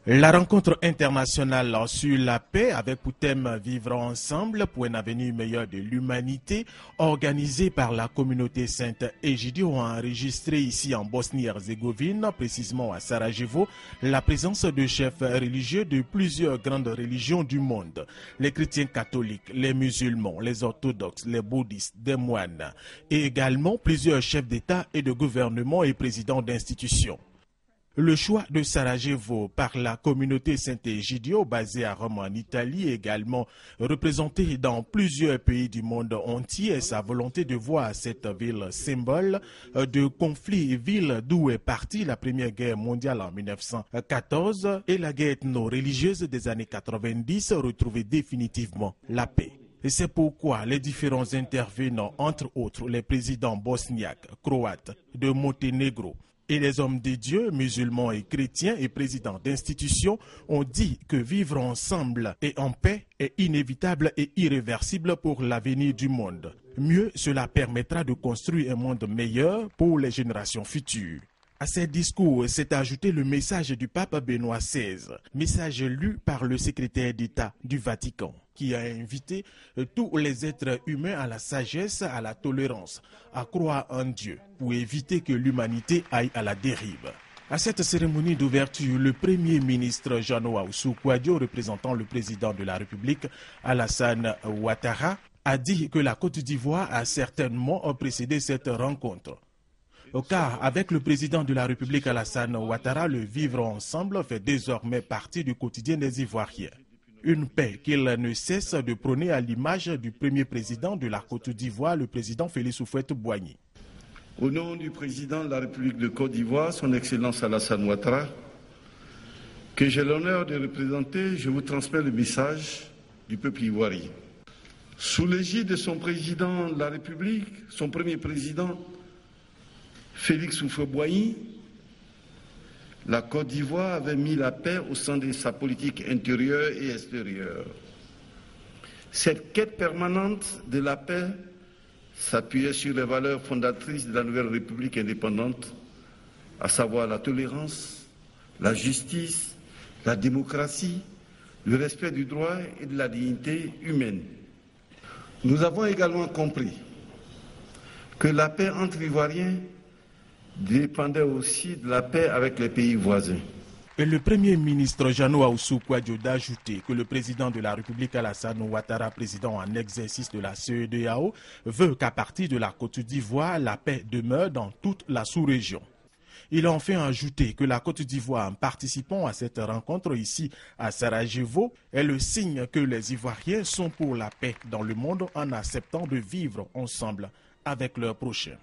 La rencontre internationale sur la paix avec pour thème Vivre ensemble pour un avenir meilleur de l'humanité, organisée par la communauté Sainte Egidio, a enregistré ici en Bosnie-Herzégovine, précisément à Sarajevo, la présence de chefs religieux de plusieurs grandes religions du monde. Les chrétiens catholiques, les musulmans, les orthodoxes, les bouddhistes, des moines et également plusieurs chefs d'État et de gouvernement et présidents d'institutions. Le choix de Sarajevo par la communauté Saint-Egidio, basée à Rome en Italie, également représentée dans plusieurs pays du monde entier, et sa volonté de voir cette ville symbole de conflit, ville d'où est partie la Première Guerre mondiale en 1914 et la guerre ethno-religieuse des années 90, retrouver définitivement la paix. Et c'est pourquoi les différents intervenants, entre autres les présidents bosniaques, croates, de Monténégro, et les hommes de Dieu, musulmans et chrétiens et présidents d'institutions ont dit que vivre ensemble et en paix est inévitable et irréversible pour l'avenir du monde. Mieux, cela permettra de construire un monde meilleur pour les générations futures. À ces discours s'est ajouté le message du pape Benoît XVI, message lu par le secrétaire d'État du Vatican, qui a invité tous les êtres humains à la sagesse, à la tolérance, à croire en Dieu, pour éviter que l'humanité aille à la dérive. À cette cérémonie d'ouverture, le Premier ministre Jano Ahoussou-Kouadio, représentant le président de la République, Alassane Ouattara, a dit que la Côte d'Ivoire a certainement précédé cette rencontre. Car avec le président de la République Alassane Ouattara, le vivre ensemble fait désormais partie du quotidien des Ivoiriens. Une paix qu'il ne cesse de prôner à l'image du premier président de la Côte d'Ivoire, le président Félix Houphouët-Boigny. Au nom du président de la République de Côte d'Ivoire, son Excellence Alassane Ouattara, que j'ai l'honneur de représenter, je vous transmets le message du peuple ivoirien. Sous l'égide de son président de la République, son premier président, Félix Houphouët-Boigny, la Côte d'Ivoire avait mis la paix au centre de sa politique intérieure et extérieure. Cette quête permanente de la paix s'appuyait sur les valeurs fondatrices de la nouvelle République indépendante, à savoir la tolérance, la justice, la démocratie, le respect du droit et de la dignité humaine. Nous avons également compris que la paix entre Ivoiriens dépendait aussi de la paix avec les pays voisins. Et le Premier ministre Jano Ahoussou-Kouadio d'ajouter que le président de la République Alassane Ouattara, président en exercice de la CEDEAO, veut qu'à partir de la Côte d'Ivoire, la paix demeure dans toute la sous-région. Il a enfin ajouté que la Côte d'Ivoire, en participant à cette rencontre ici à Sarajevo, est le signe que les Ivoiriens sont pour la paix dans le monde en acceptant de vivre ensemble avec leurs prochains.